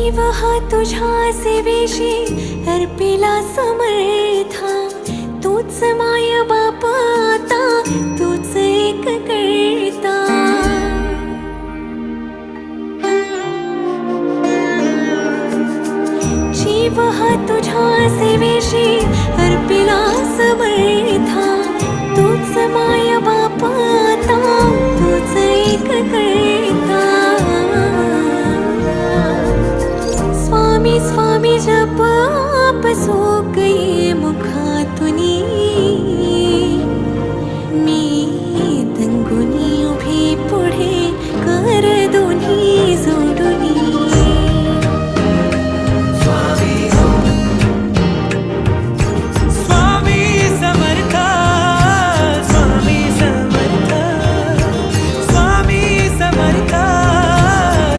जीव हा तुझ्या सेवेशी अर्पिला समर्था, तूच माय बाप आता, तूच एक करता। जीव हा तुझ्या सेवेशी अर्पिला समर्था,